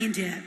India.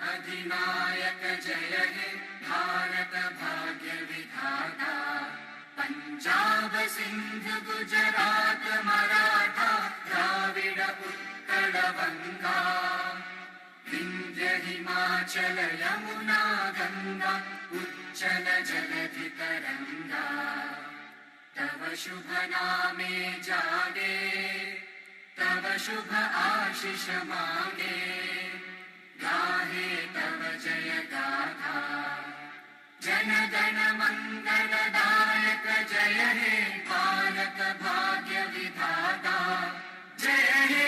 अधिनायक जय हे भारत भाग्य विधाता पंजाब सिंध गुजरात मराठा द्राविड उत्कल गंगा विंध्य हिमाचल यमुना गंगा उच्चल जलधि तरंगा तव शुभ नामे जागे तव शुभ आशीष मांगे गाहे तव जय गाथा जन गण मंगल दायक जय हे भारत भाग्य विधाता जय हे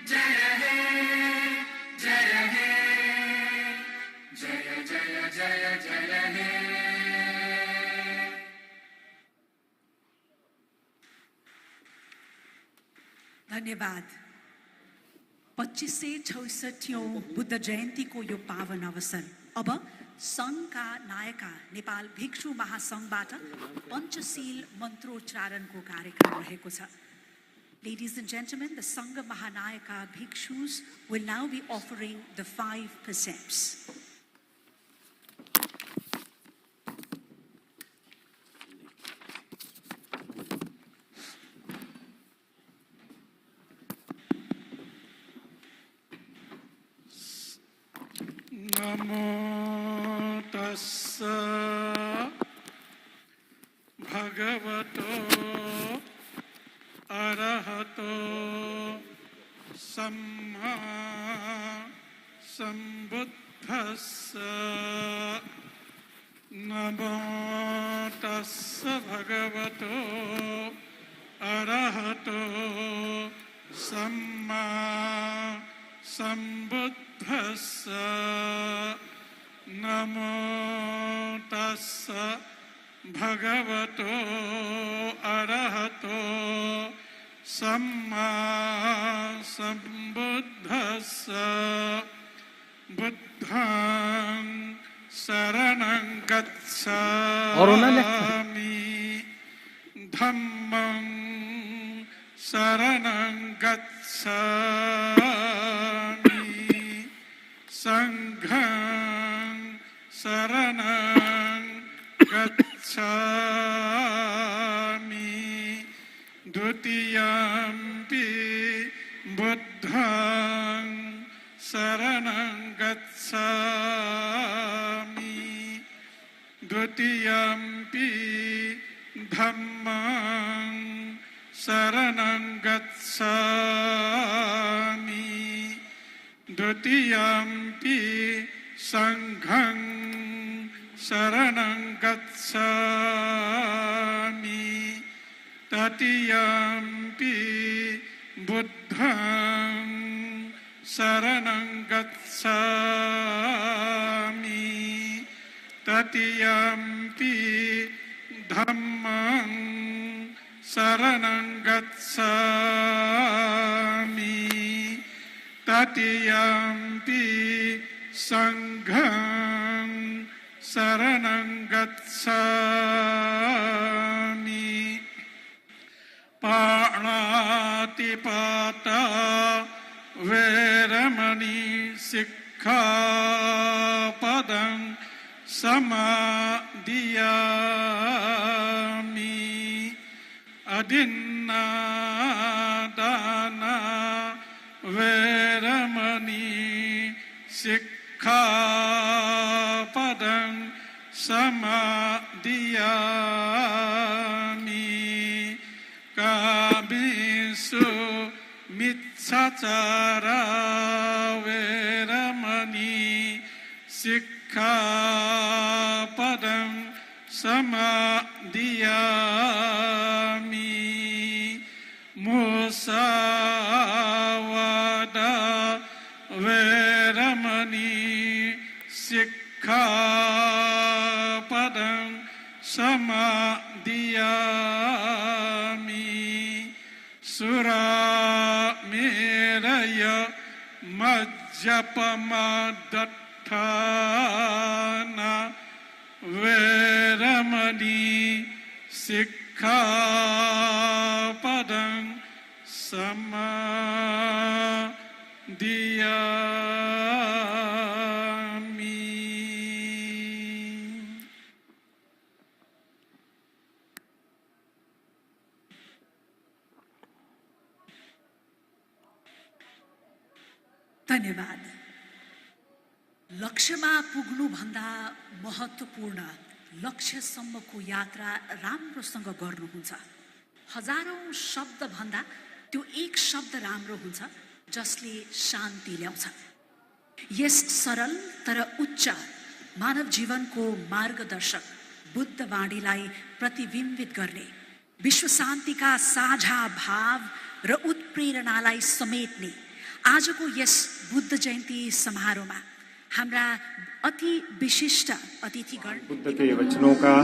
जय हे जय हे जय जय जय जय हे। धन्यवाद। 25 से 66 बुद्ध जयंती को यो पावन अवसर अब संघका नायका नेपाल भिक्षु महासंघबाट पञ्चशील मन्त्रोच्चारणको कार्यक्रम रहेको छ। Ladies and gentlemen, the Sangha Mahanayaka Bhikshus will now be offering the 5 precepts. Namo tassa bhagavato arahato samma sambuddhassa. Namo tassa bhagavato arahato samma sambuddhassa. Namo tassa bhagavato arahato samma sambuddhassa. Buddhaṃ saraṇaṃ gacchāmi dhammaṃ saraṇaṃ gacchāmi sangham saranam gacchami dutiyampi buddham saranam gacchami dutiyampi dhammam saranam gacchami dutiyampi sangham saranam gacchami tatiyampi buddham saranam gacchami tatiyampi dhammam saranam gacchami tatiyampi sangham saranam gacchami. Pāṇātipātā वेरमणि सिक्खापदं समादियामि अदिन्नादाना वेरमणि सिक्खापदं समादियामि कामेषु मिच्छाचारा वेरमणि सिक्खापदं समादियामि मुसावादा वेरमणि सिक्खापदं समादियामि सुरामेरय मज्जपमादत्थाना वेरमणि सिक्खापदं समादियामि। धन्यवाद। लक्ष्यमा पुग्नुभन्दा महत्त्वपूर्ण लक्ष्यसम्मको यात्रा राम्रोसँग गर्नुहुन्छ। हजारौं शब्दभन्दा त्यो एक शब्द राम्रो हुन्छ जसले शान्ति ल्याउँछ। यस सरल तर उच्च मानव जीवनको मार्गदर्शक बुद्ध वाणीलाई प्रतिबिम्बित गर्ने, विश्व शान्तिका साझा भाव र उत्प्रेरणालाई समेट्ने आजको यस बुद्ध जयन्ती समारोहमा हाम्रा अति विशिष्ट अतिथिगण बुद्ध के वचनों का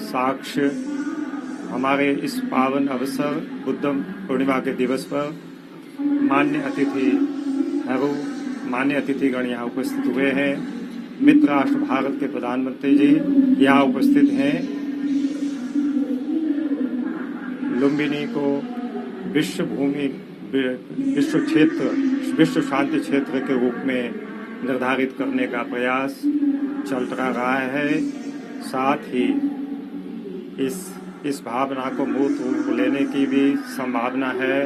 साक्ष्य हमारे इस पावन अवसर बुद्ध पूर्णिमा के दिवस पर मान्य अतिथिगण यहाँ उपस्थित हुए हैं। मित्र राष्ट्र भारत के प्रधानमंत्री जी यहाँ उपस्थित हैं। लुम्बिनी को विश्व शांति क्षेत्र के रूप में निर्धारित करने का प्रयास चल रहा है। साथ ही इस भावना को मूर्त रूप लेने की भी संभावना है।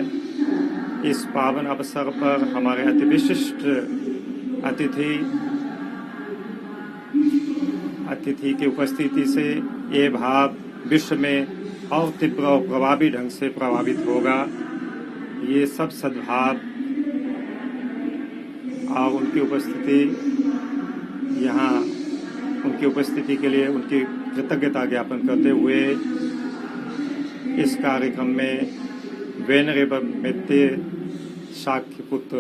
इस पावन अवसर पर हमारे अति विशिष्ट अतिथि की उपस्थिति से ये भाव विश्व में और तीव्र और प्रभावी ढंग से प्रभावित होगा। ये सब सद्भाव और उनकी उपस्थिति के लिए उनकी कृतज्ञता ज्ञापन करते हुए इस कार्यक्रम में वेनरेबल मित्ते शाक्य पुत्र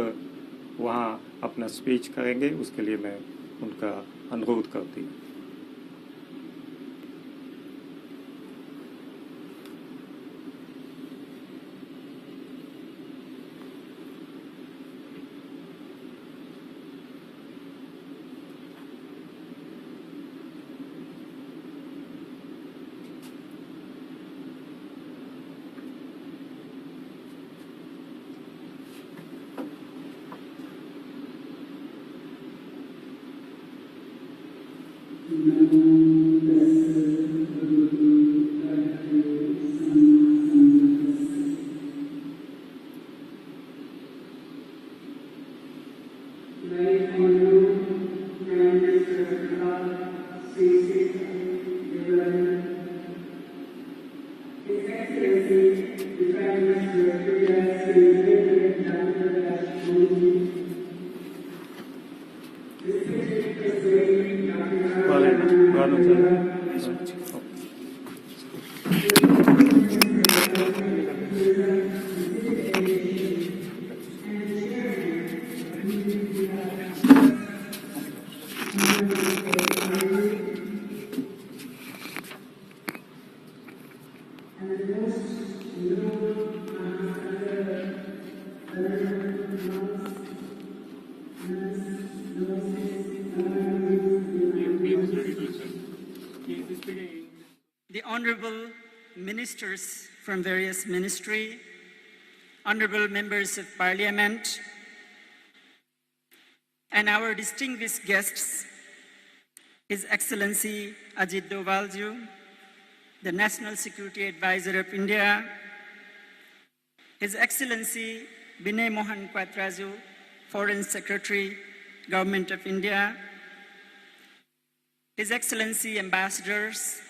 वहाँ अपना स्पीच करेंगे। उसके लिए मैं उनका अनुरोध करती हूँ। The honorable ministers from various ministry, honorable members of parliament, and our distinguished guests, His Excellency Ajit Dovalju, the National Security Advisor of India, His Excellency Binay Mohan Quatraju, Foreign Secretary, Government of India, His Excellency Ambassadors,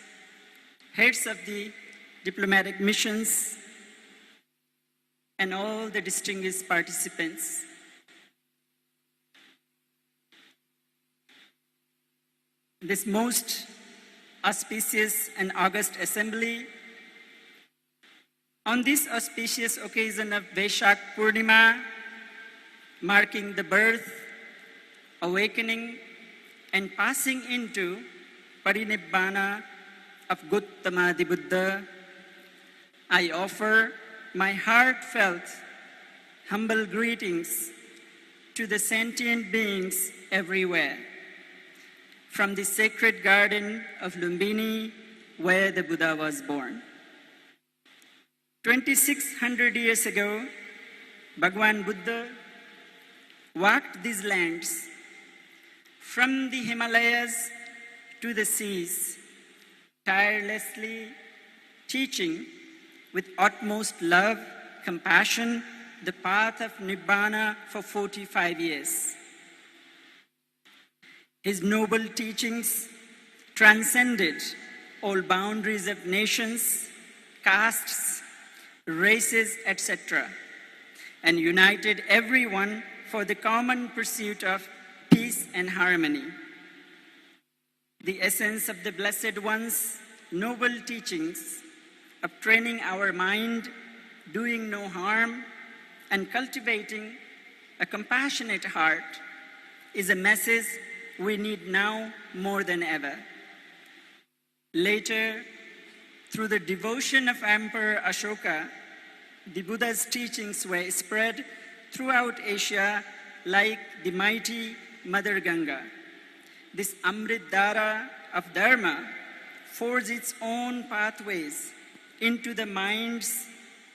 heads of the diplomatic missions, and all the distinguished participants. This most auspicious and august assembly, on this auspicious occasion of Vaishak Purnima, marking the birth, awakening, and passing into Parinibbana of Gautama the Buddha, I offer my heartfelt, humble greetings to the sentient beings everywhere, from the sacred garden of Lumbini, where the Buddha was born. 2,600 years ago, Bhagwan Buddha walked these lands from the Himalayas to the seas, tirelessly teaching with utmost love, compassion, the path of Nibbana for 45 years. His noble teachings transcended all boundaries of nations, castes, races, etc., and united everyone for the common pursuit of peace and harmony. The essence of the Blessed One's noble teachings of training our mind, doing no harm, and cultivating a compassionate heart is a message we need now more than ever. Later, through the devotion of Emperor Ashoka, the Buddha's teachings were spread throughout Asia like the mighty Mother Ganga. This Amrit Dhara of Dharma forged its own pathways into the minds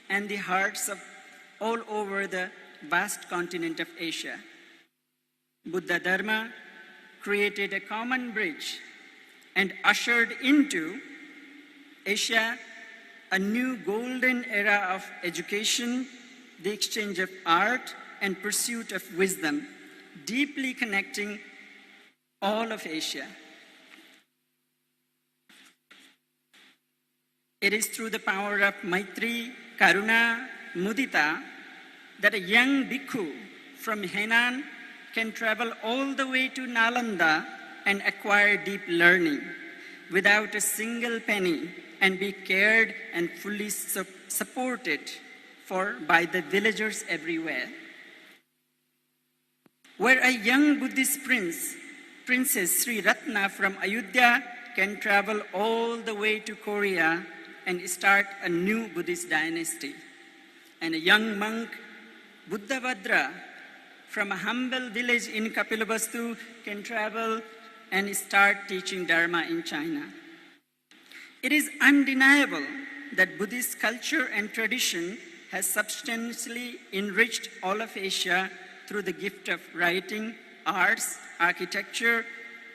and the hearts of all over the vast continent of Asia. Buddha Dharma created a common bridge and ushered into Asia a new golden era of education, the exchange of art, and pursuit of wisdom, deeply connecting all of Asia. It is through the power of Maitri, Karuna, Mudita that a young bhikkhu from Henan can travel all the way to Nalanda and acquire deep learning without a single penny and be cared and fully supported by the villagers everywhere. Where a young Buddhist Princess Sri Ratna from Ayodhya can travel all the way to Korea and start a new Buddhist dynasty. And a young monk, Buddhabhadra, from a humble village in Kapilavastu can travel and start teaching Dharma in China. It is undeniable that Buddhist culture and tradition has substantially enriched all of Asia through the gift of writing, arts, architecture,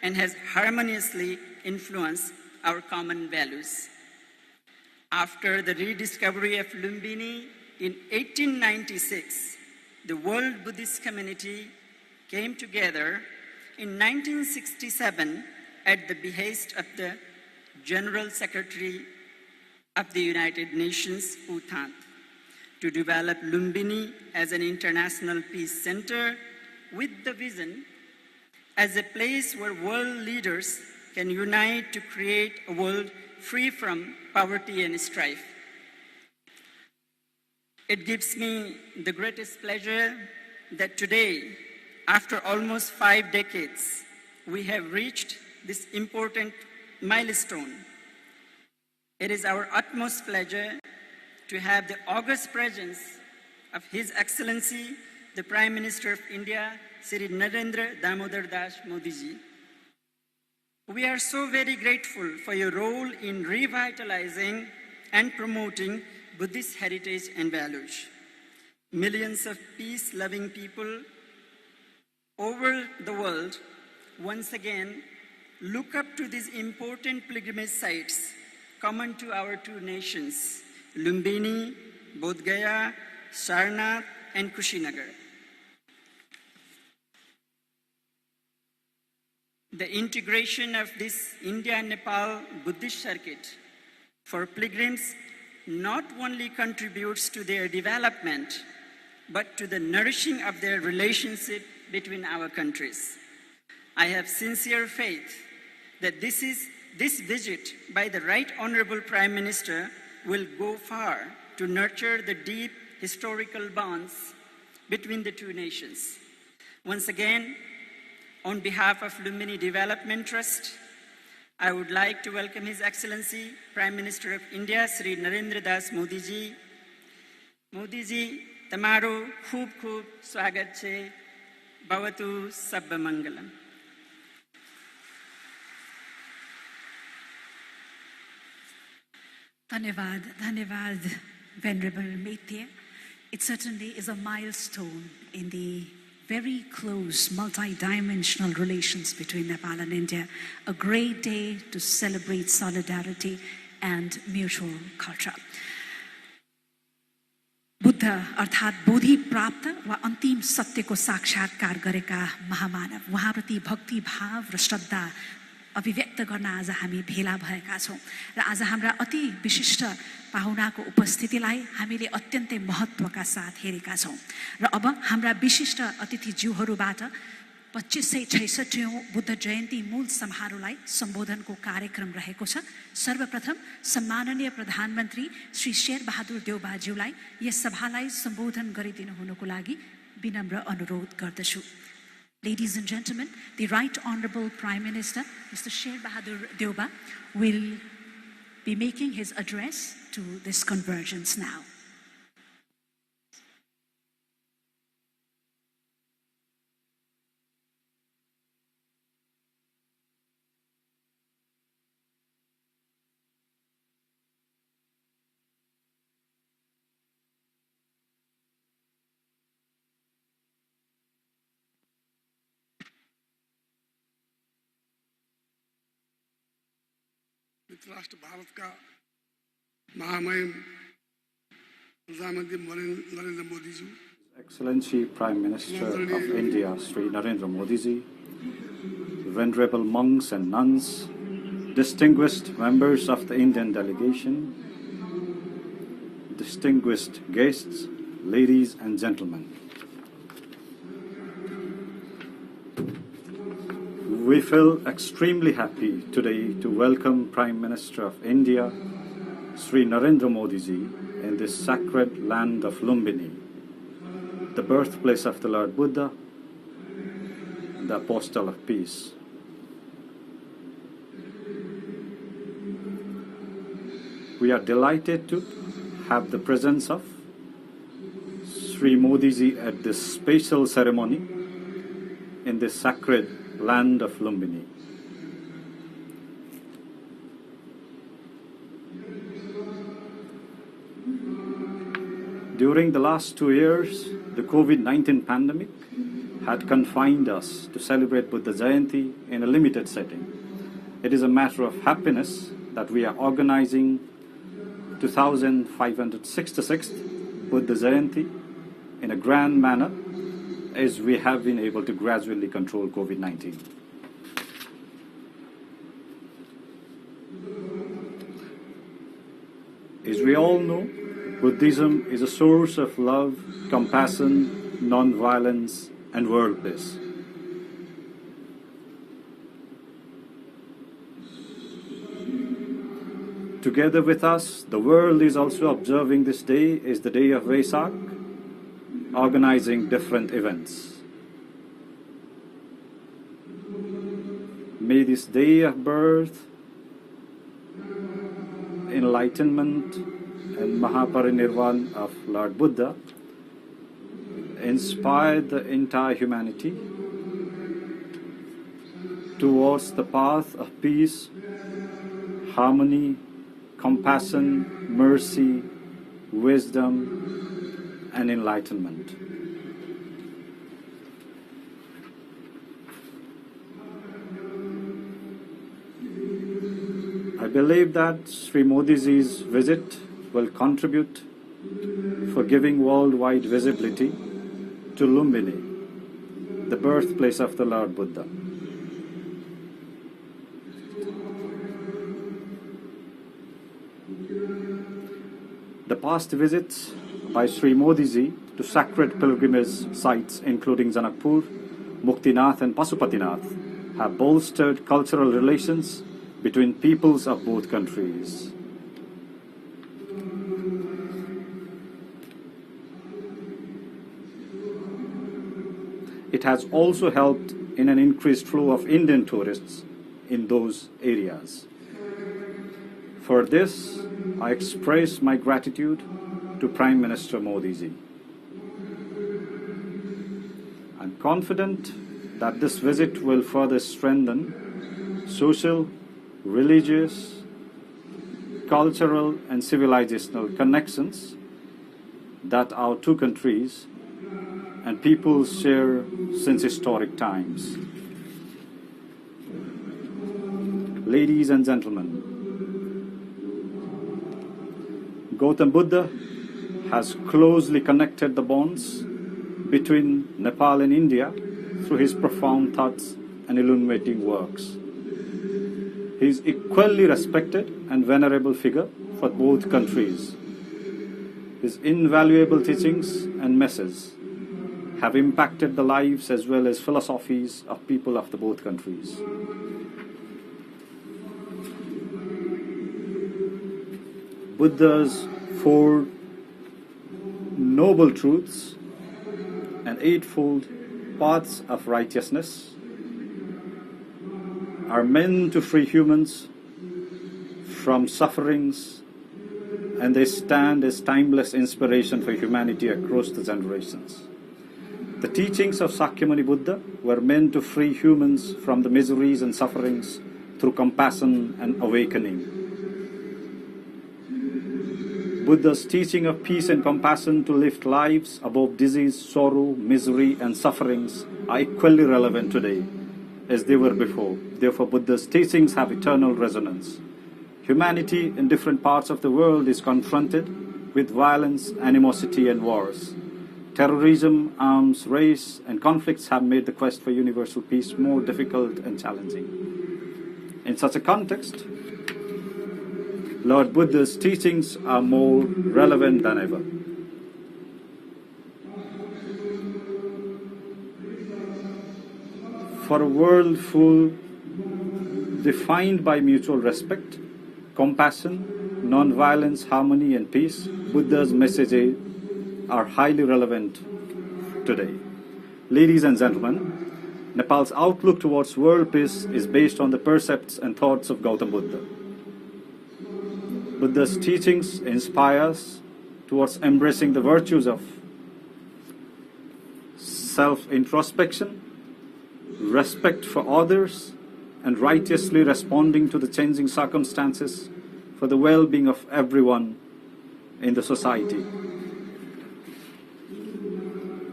and has harmoniously influenced our common values. After the rediscovery of Lumbini in 1896, the World Buddhist Community came together in 1967 at the behest of the General Secretary of the United Nations, U Thant, to develop Lumbini as an international peace center with the vision as a place where world leaders can unite to create a world free from poverty and strife. It gives me the greatest pleasure that today, after almost 5 decades, we have reached this important milestone. It is our utmost pleasure to have the august presence of His Excellency, the Prime Minister of India, Shri Narendra Damodar Das Modi ji. We are so very grateful for your role in revitalizing and promoting Buddhist heritage and values. Millions of peace-loving people over the world once again look up to these important pilgrimage sites common to our two nations, Lumbini, Bodh Gaya, Sarnath, and Kushinagar. The integration of this India-Nepal Buddhist circuit for pilgrims not only contributes to their development, but to the nourishing of their relationship between our countries. I have sincere faith that this visit by the Right Honorable Prime Minister will go far to nurture the deep historical bonds between the two nations. Once again, on behalf of Lumbini Development Trust, I would like to welcome His Excellency Prime Minister of India, Sri Narendra Das Modi ji. Modi ji, tamaru khub khub swagat chhe. Bhavatu sabba mangalam. Dhanyavad, Dhanyavad, Venerable Maitya. It certainly is a milestone in the very close, multi-dimensional relations between Nepal and India. A great day to celebrate solidarity and mutual culture. Buddha अर्थात् बोधि प्राप्त वा अन्तिम सत्यको साक्षात्कार गरेका महामानव उहाँप्रति भक्ति भाव र श्रद्धा अभिव्यक्त गर्न आज हामी भेला भएका छौं र आज हाम्रा अति विशिष्ट पाहुनाको उपस्थितिलाई हामीले अत्यन्तै महत्त्वका साथ हेरेका छौं र अब हाम्रा विशिष्ट अतिथिज्यूहरूबाट 2566औं बुद्ध जयन्ती मूल समारोहलाई सम्बोधनको कार्यक्रम रहेको छ। सर्वप्रथम सम्माननीय प्रधानमन्त्री श्री शेर बहादुर देउबा ज्यूलाई यस सभालाई सम्बोधन गरिदिनु हुनुको लागि विनम्र अनुरोध गर्दछु। Ladies and gentlemen, the Right Honorable Prime Minister, Mr. Sher Bahadur Deuba, will be making his address to this convergence now. राष्ट्र भारत का महामहिम प्रधानमंत्री Narendra Modi ji, Excellency Prime Minister of India Sri Narendra Modi ji, venerable monks and nuns, distinguished members of the Indian delegation, distinguished guests, ladies and gentlemen. We feel extremely happy today to welcome Prime Minister of India, Sri Narendra Modi ji, in this sacred land of Lumbini, the birthplace of the Lord Buddha, the Apostle of Peace. We are delighted to have the presence of Sri Modi ji at this special ceremony in this sacred land of Lumbini. During the last 2 years, the COVID-19 pandemic had confined us to celebrate Buddha Jayanti in a limited setting. It is a matter of happiness that we are organizing 2566th Buddha Jayanti in a grand manner, as we have been able to gradually control COVID-19. As we all know, Buddhism is a source of love, compassion, non-violence, and world peace. Together with us, the world is also observing this day as the day of Vesak, organizing different events. May this day of birth, enlightenment, and Mahaparinirvan of Lord Buddha inspire the entire humanity towards the path of peace, harmony, compassion, mercy, wisdom, and enlightenment. believe that Sri Modi's visit will contribute for giving worldwide visibility to Lumbini, the birthplace of the Lord Buddha. The past visits by Sri Modi to sacred pilgrimage sites including Janakpur, Muktinath and Pasupatinath have bolstered cultural relations between peoples of both countries. It has also helped in an increased flow of Indian tourists in those areas. For this, I express my gratitude to Prime Minister Modi ji. I'm confident that this visit will further strengthen social, religious, cultural and civilizational connections that our two countries and peoples share since historic times. Ladies and gentlemen, Gautam Buddha has closely connected the bonds between Nepal and India through his profound thoughts and illuminating works. He is equally respected and venerable figure for both countries. His invaluable teachings and messages have impacted the lives as well as philosophies of people of the both countries. Buddha's four noble truths and eightfold paths of righteousness are meant to free humans from sufferings, and they stand as timeless inspiration for humanity across the generations. The teachings of Sakyamuni Buddha were meant to free humans from the miseries and sufferings through compassion and awakening. Buddha's teaching of peace and compassion to lift lives above disease, sorrow, misery and sufferings are equally relevant today as they were before. Therefore, Buddha's teachings have eternal resonance. Humanity in different parts of the world is confronted with violence, animosity and wars. Terrorism, arms, race and conflicts have made the quest for universal peace more difficult and challenging. In such a context, Lord Buddha's teachings are more relevant than ever. For a world full defined by mutual respect, compassion, non-violence, harmony and peace, Buddha's messages are highly relevant today. Ladies and gentlemen, Nepal's outlook towards world peace is based on the precepts and thoughts of Gautam Buddha. Buddha's teachings inspire us towards embracing the virtues of self-introspection, respect for others, and righteously responding to the changing circumstances for the well-being of everyone in the society.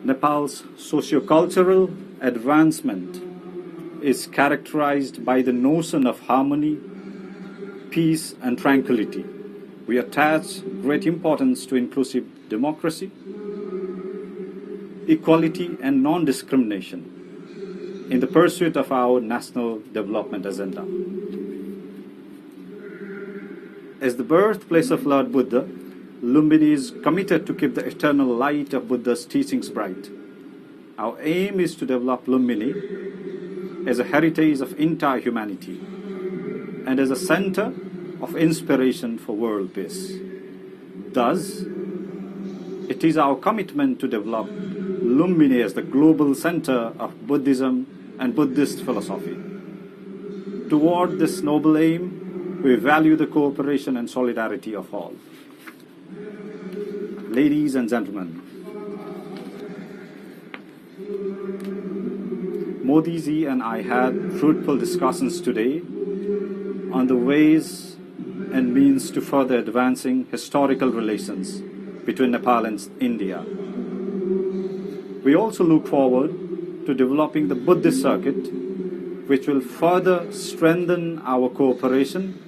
Nepal's socio-cultural advancement is characterized by the notion of harmony, peace and tranquility. We attach great importance to inclusive democracy, equality and non-discrimination in the pursuit of our national development agenda. As the birthplace of Lord Buddha, Lumbini is committed to keep the eternal light of Buddha's teachings bright. Our aim is to develop Lumbini as a heritage of entire humanity and as a center of inspiration for world peace. Thus, it is our commitment to develop Lumbini as the global center of Buddhism and Buddhist philosophy. Toward this noble aim, we value the cooperation and solidarity of all. Ladies and gentlemen, Modi ji and I had fruitful discussions today on the ways and means to further advancing historical relations between Nepal and India. We also look forward to developing the Buddhist circuit, which will further strengthen our cooperation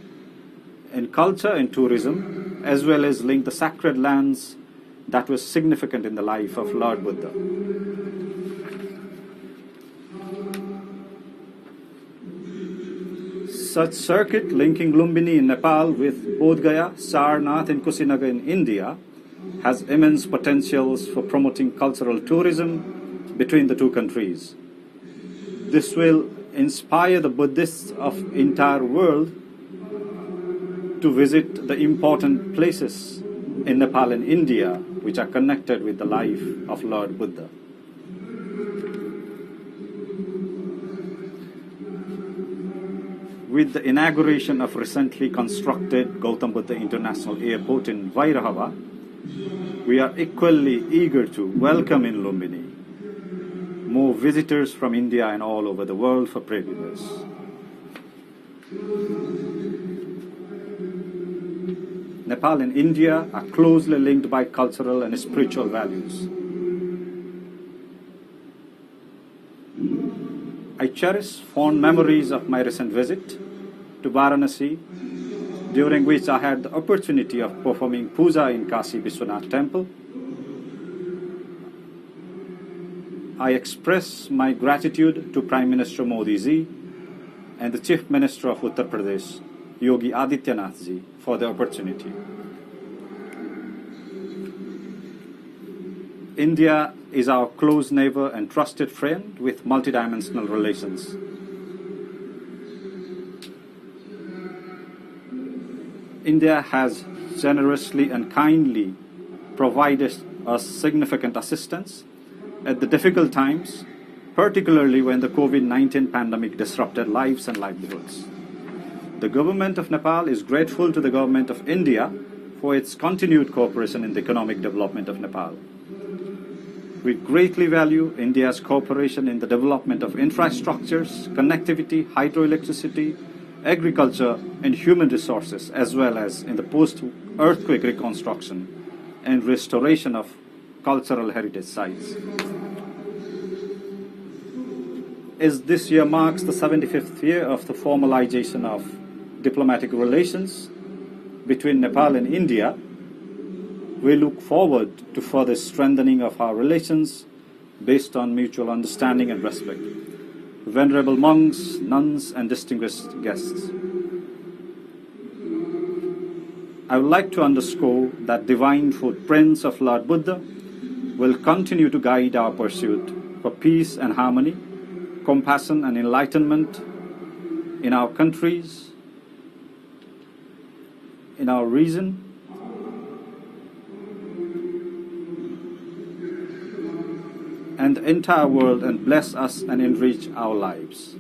in culture and tourism, as well as link the sacred lands that were significant in the life of Lord Buddha. Such circuit linking Lumbini in Nepal with Bodh Gaya, Sarnath and Kusinagar in India has immense potentials for promoting cultural tourism between the two countries. This will inspire the Buddhists of entire world to visit the important places in Nepal and India which are connected with the life of Lord Buddha. With the inauguration of recently constructed Gautam Buddha International Airport in Vairahava, we are equally eager to welcome in Lumbini more visitors from India and all over the world for pilgrimage. Nepal and India are closely linked by cultural and spiritual values. I cherish fond memories of my recent visit to Varanasi, during which I had the opportunity of performing puja in Kashi Vishwanath Temple. I express my gratitude to Prime Minister Modi ji and the Chief Minister of Uttar Pradesh, Yogi Adityanath ji, for the opportunity. India is our close neighbor and trusted friend with multidimensional relations. India has generously and kindly provided us significant assistance at the difficult times, particularly when the COVID-19 pandemic disrupted lives and livelihoods. The government of Nepal is grateful to the government of India for its continued cooperation in the economic development of Nepal. We greatly value India's cooperation in the development of infrastructures, connectivity, hydroelectricity, agriculture, and human resources, as well as in the post-earthquake reconstruction and restoration of cultural heritage sites. As this year marks the 75th year of the formalization of diplomatic relations between Nepal and India, we look forward to further strengthening of our relations based on mutual understanding and respect. Venerable monks, nuns, and distinguished guests, I would like to underscore that divine footprints of Lord Buddha will continue to guide our pursuit for peace and harmony, compassion and enlightenment in our countries, in our region, and the entire world, and bless us and enrich our lives.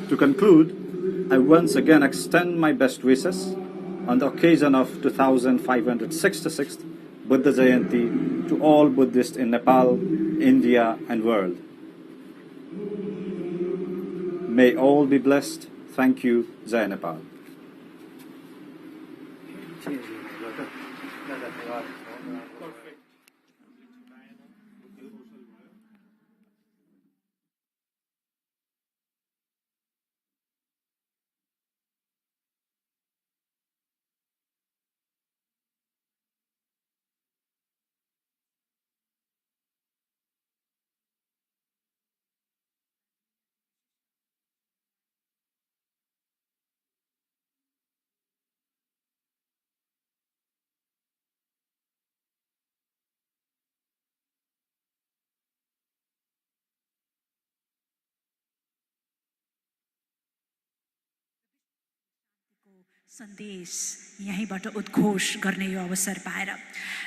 To conclude, I once again extend my best wishes on the occasion of 2566th Buddha Jayanti to all Buddhists in Nepal, India, and world. May all be blessed. Thank you. Jai Nepal. सन्देश यहीँबाट उद्घोष गर्ने यो अवसर पाएर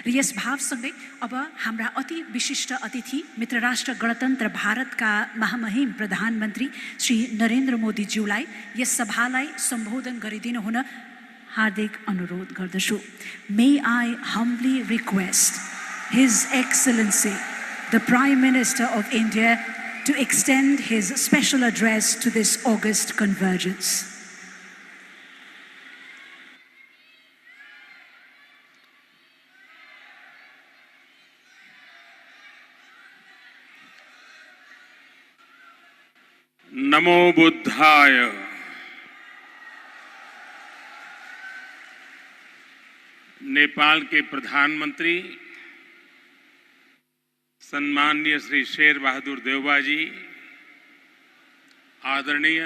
र yes भावसँगै अब हाम्रा अति विशिष्ट अतिथि मित्र राष्ट्र गणतन्त्र भारतका महामहिम प्रधानमन्त्री श्री नरेन्द्र मोदीज्यूलाई यस सभालाई सम्बोधन गरिदिनु हुन हार्दिक अनुरोध गर्दछु. May I humbly request His Excellency the Prime Minister of India to extend his special address to this August convergence. नमो बुद्धाय। नेपाल के प्रधानमंत्री सम्माननीय श्री शेर बहादुर देउबा जी, आदरणीय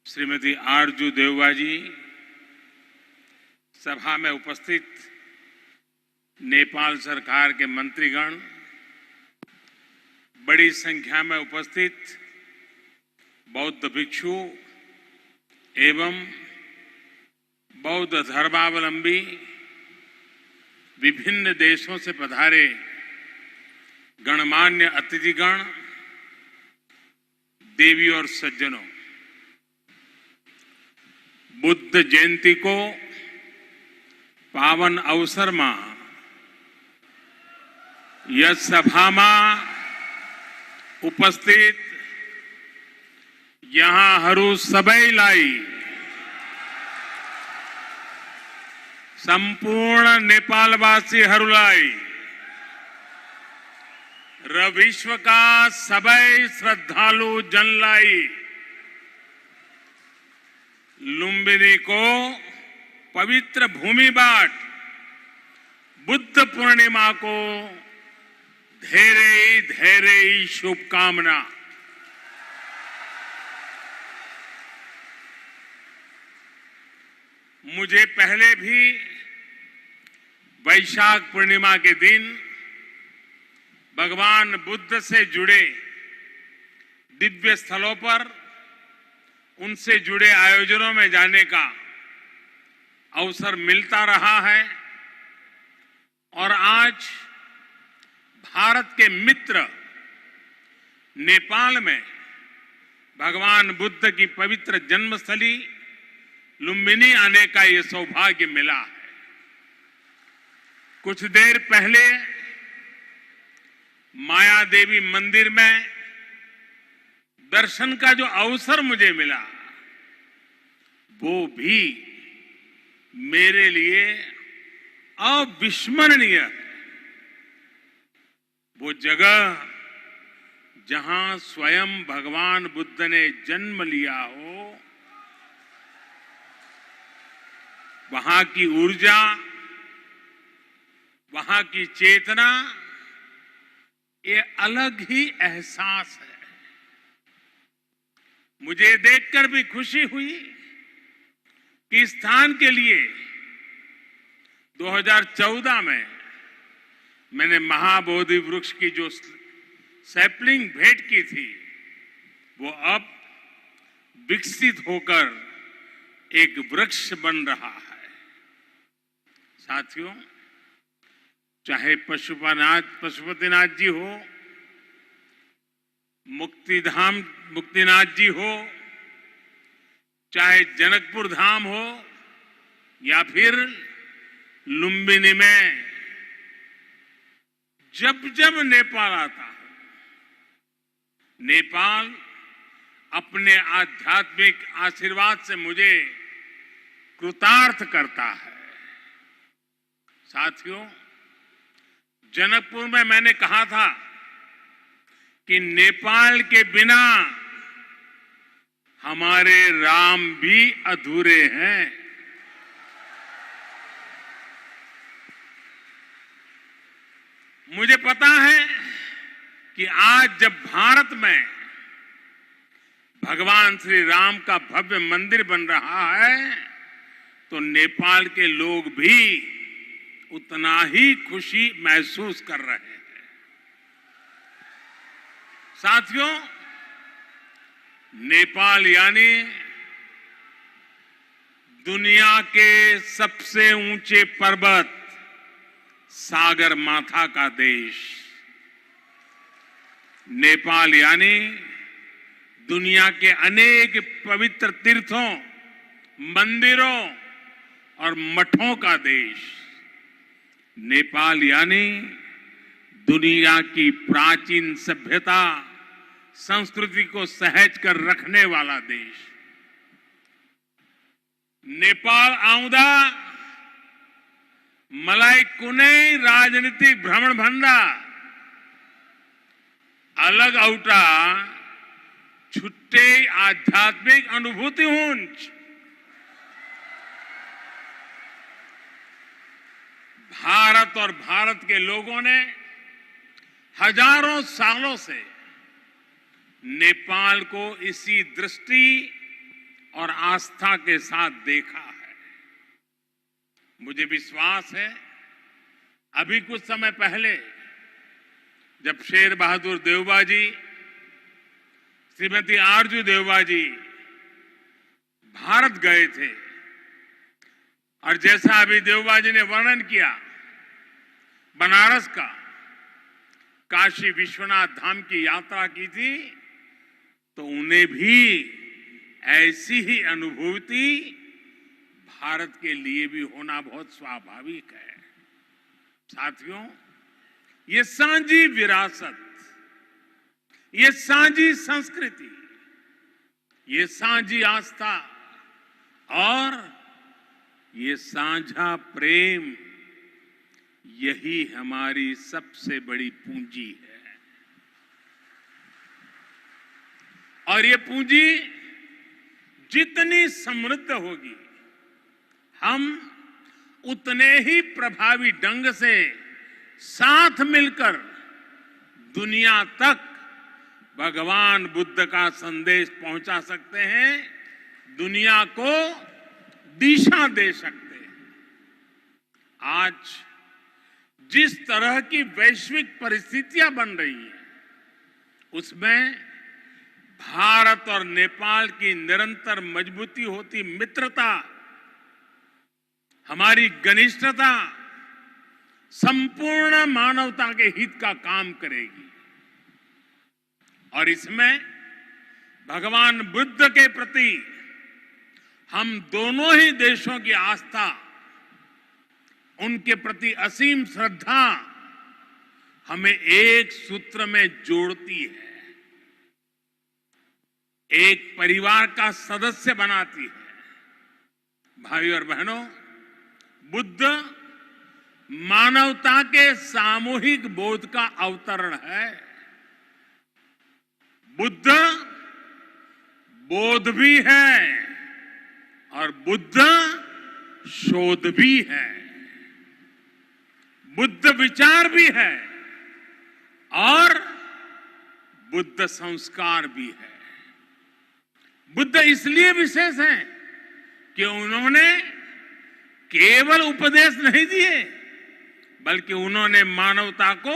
श्रीमती आरजू देउबा जी, सभा में उपस्थित नेपाल सरकार के मंत्रीगण, बड़ी संख्या में उपस्थित बौद्ध भिक्षु एवं बौद्ध धर्मावलंबी, विभिन्न देशों से पधारे गणमान्य अतिथिगण, देवी और सज्जनों, बुद्ध जयंती को पावन अवसर में यस सभा में उपस्थित यहाँहरू सबैलाई संपूर्ण नेपालवासीहरूलाई र विश्वका सबै श्रद्धालु जनलाई लुम्बिनीको पवित्र भूमिबाट बुद्ध पूर्णिमाको धेरै धेरै शुभकामना। मुझे पहले भी वैशाख पूर्णिमा के दिन भगवान बुद्ध से जुड़े दिव्य स्थलों पर उनसे जुड़े आयोजनों में जाने का अवसर मिलता रहा है और आज भारत के मित्र नेपाल में भगवान बुद्ध की पवित्र जन्मस्थली लुम्बिनी आने का ये सौभाग्य मिला है। कुछ देर पहले माया देवी मंदिर में दर्शन का जो अवसर मुझे मिला वो भी मेरे लिए अविस्मरणीय है। वो जगह जहां स्वयं भगवान बुद्ध ने जन्म लिया हो, वहां की ऊर्जा, वहां की चेतना, ये अलग ही एहसास है। मुझे देखकर भी खुशी हुई कि इस स्थान के लिए 2014 में मैंने महाबोधि वृक्ष की जो सैपलिंग भेंट की थी, वो अब विकसित होकर एक वृक्ष बन रहा है। साथियों, चाहे पशुपतिनाथ जी हो, मुक्तिनाथ जी हो, चाहे जनकपुर धाम हो या फिर लुम्बिनी में जब जब नेपाल आता है, नेपाल अपने आध्यात्मिक आशीर्वाद से मुझे कृतार्थ करता है। साथियों, जनकपुर में मैंने कहा था कि नेपाल के बिना हमारे राम भी अधूरे हैं। मुझे पता है कि आज जब भारत में भगवान श्री राम का भव्य मंदिर बन रहा है, तो नेपाल के लोग भी उतना ही खुशी महसूस कर रहे हैं। साथियों, नेपाल यानी दुनिया के सबसे ऊंचे पर्वत सागर माथा का देश। नेपाल यानी दुनिया के अनेक पवित्र तीर्थों, मंदिरों और मठों का देश। नेपाल यानी दुनिया की प्राचीन सभ्यता, संस्कृति को सहेज कर रखने वाला देश। नेपाल आउँदा मलाई कुनै राजनीतिक भ्रमण भन्दा अलग औटा छुट्टे आध्यात्मिक अनुभूति हुंच भारत और भारत के लोगों ने हजारों सालों से नेपाल को इसी दृष्टि और आस्था के साथ देखा है। मुझे विश्वास है अभी कुछ समय पहले जब शेर बहादुर देउबा जी, श्रीमती आरजू देउबा जी भारत गए थे और जैसा अभी देउबा जी ने वर्णन किया बनारस का, काशी विश्वनाथ धाम की यात्रा की थी, तो उन्हें भी ऐसी ही अनुभूति भारत के लिए भी होना बहुत स्वाभाविक है। साथियों, ये साझी विरासत, ये साझी संस्कृति, ये साझी आस्था और ये साझा प्रेम, यही हमारी सबसे बड़ी पूंजी है। और ये पूंजी जितनी समृद्ध होगी, हम उतने ही प्रभावी ढंग से साथ मिलकर दुनिया तक भगवान बुद्ध का संदेश पहुंचा सकते हैं, दुनिया को दिशा दे सकते हैं। आज जिस तरह की वैश्विक परिस्थितियां बन रही हैं, उसमें भारत और नेपाल की निरंतर मजबूती होती मित्रता, हमारी घनिष्ठता संपूर्ण मानवता के हित का काम करेगी। और इसमें भगवान बुद्ध के प्रति हम दोनों ही देशों की आस्था, उनके प्रति असीम श्रद्धा हमें एक सूत्र में जोड़ती है, एक परिवार का सदस्य बनाती है। भाइयों और बहनों, बुद्ध मानवता के सामूहिक बोध का अवतरण है। बुद्ध बोध भी है और बुद्ध शोध भी है, बुद्ध विचार भी है और बुद्ध संस्कार भी है। बुद्ध इसलिए विशेष हैं कि उन्होंने केवल उपदेश नहीं दिए, बल्कि उन्होंने मानवता को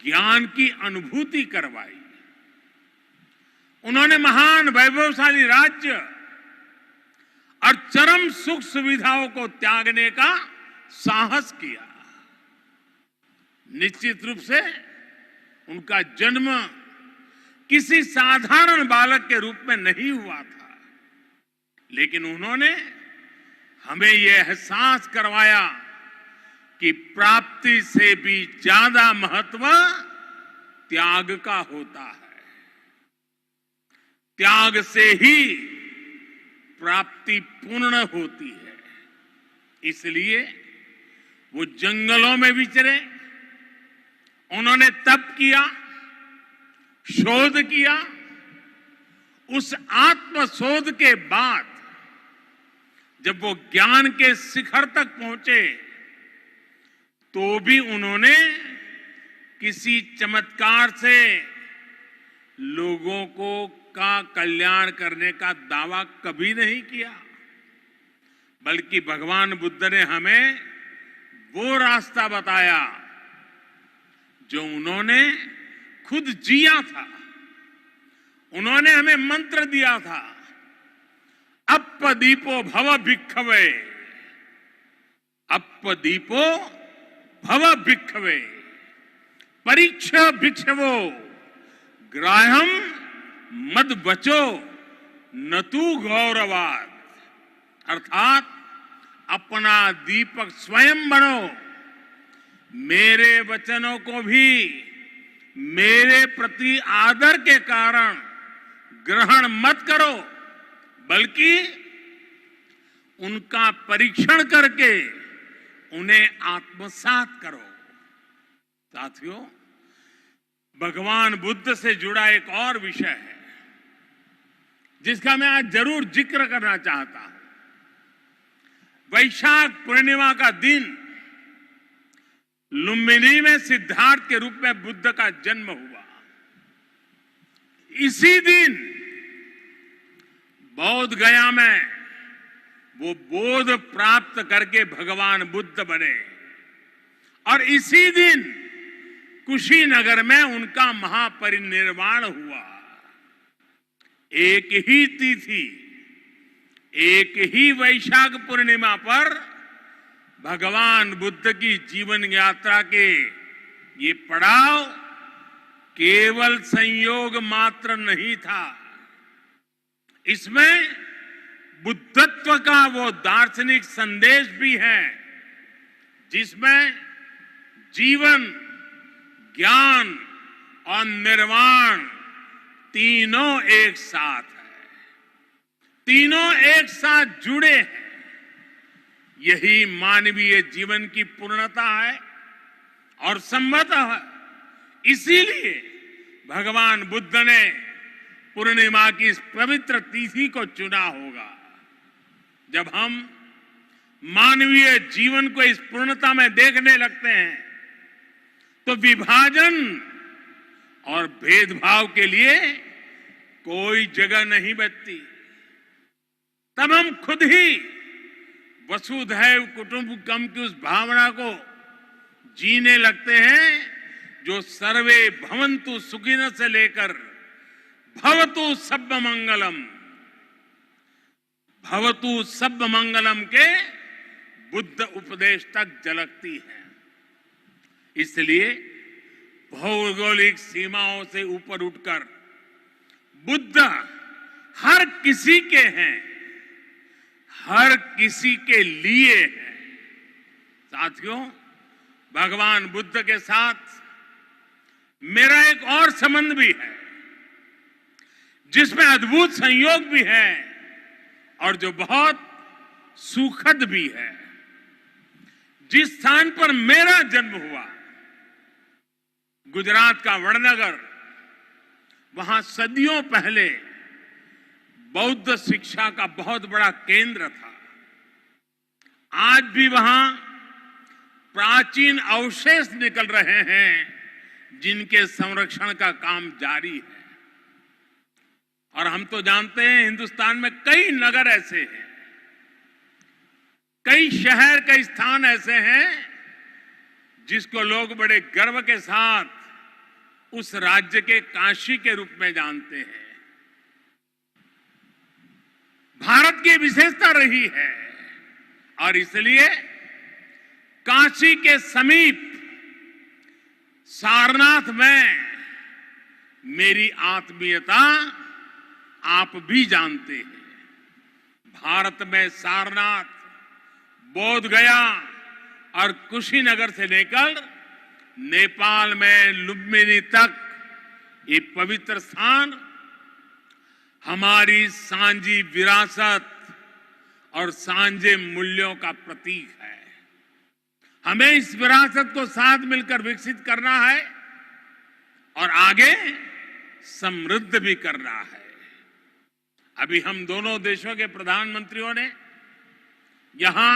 ज्ञान की अनुभूति करवाई। उन्होंने महान वैभवशाली राज्य और चरम सुख सुविधाओं को त्यागने का साहस किया। निश्चित रूप से उनका जन्म किसी साधारण बालक के रूप में नहीं हुआ था, लेकिन उन्होंने हमें यह एहसास करवाया कि प्राप्ति से भी ज्यादा महत्व त्याग का होता है। त्याग से ही प्राप्ति पूर्ण होती है। इसलिए वो जंगलों में विचरे, उन्होंने तप किया, शोध किया। उस आत्मशोध के बाद जब वो ज्ञान के शिखर तक पहुंचे, तो भी उन्होंने किसी चमत्कार से लोगों का कल्याण करने का दावा कभी नहीं किया, बल्कि भगवान बुद्ध ने हमें वो रास्ता बताया जो उन्होंने खुद जिया था। उन्होंने हमें मंत्र दिया था, अप्पदीपो भव भिक्खवे, अप्पदीपो भव भिक्खवे, परीक्ष भिक्षवो ग्राह्यम मद बचो न तू गौरवाद। अर्थात अपना दीपक स्वयं बनो, मेरे वचनों को भी मेरे प्रति आदर के कारण ग्रहण मत करो, बल्कि उनका परीक्षण करके उन्हें आत्मसात करो। साथियों, भगवान बुद्ध से जुड़ा एक और विषय है, जिसका मैं आज जरूर जिक्र करना चाहता हूं। वैशाख पूर्णिमा का दिन लुम्बिनी में सिद्धार्थ के रूप में बुद्ध का जन्म हुआ। इसी दिन बौद्ध गया में वो बोध प्राप्त करके भगवान बुद्ध बने और इसी दिन कुशीनगर में उनका महापरिनिर्वाण हुआ। एक ही तिथि, एक ही वैशाख पूर्णिमा पर भगवान बुद्ध की जीवन यात्रा के ये पड़ाव केवल संयोग मात्र नहीं था, इसमें बुद्धत्व का वो दार्शनिक संदेश भी है जिसमें जीवन, ज्ञान और निर्वाण तीनों एक साथ है, तीनों एक साथ जुड़े हैं। यही मानवीय जीवन की पूर्णता है और संभवतः इसीलिए भगवान बुद्ध ने पूर्णिमा की इस पवित्र तिथि को चुना होगा। जब हम मानवीय जीवन को इस पूर्णता में देखने लगते हैं तो विभाजन और भेदभाव के लिए कोई जगह नहीं बचती। तब हम खुद ही वसुधैव कुटुंबकम की उस भावना को जीने लगते हैं जो सर्वे भवन्तु सुखिनः से लेकर भवतु सब्ब मंगलम, भवतु सब्ब मंगलम के बुद्ध उपदेश तक झलकती है। इसलिए भौगोलिक सीमाओं से ऊपर उठकर बुद्ध हर किसी के हैं, हर किसी के लिए है। साथियों, भगवान बुद्ध के साथ मेरा एक और संबंध भी है जिसमें अद्भुत संयोग भी है और जो बहुत सुखद भी है। जिस स्थान पर मेरा जन्म हुआ, गुजरात का वडनगर, वहां सदियों पहले बौद्ध शिक्षा का बहुत बड़ा केंद्र था। आज भी वहां प्राचीन अवशेष निकल रहे हैं जिनके संरक्षण का काम जारी है। और हम तो जानते हैं हिंदुस्तान में कई नगर ऐसे हैं, कई शहर, कई स्थान ऐसे हैं जिसको लोग बड़े गर्व के साथ उस राज्य के काशी के रूप में जानते हैं। भारत की विशेषता रही है और इसलिए काशी के समीप सारनाथ में मेरी आत्मीयता आप भी जानते हैं। भारत में सारनाथ, बोध गया और कुशीनगर से लेकर नेपाल में लुम्बिनी तक ये पवित्र स्थान हमारी सांझी विरासत और सांझे मूल्यों का प्रतीक है। हमें इस विरासत को साथ मिलकर विकसित करना है और आगे समृद्ध भी करना है। अभी हम दोनों देशों के प्रधानमंत्रियों ने यहां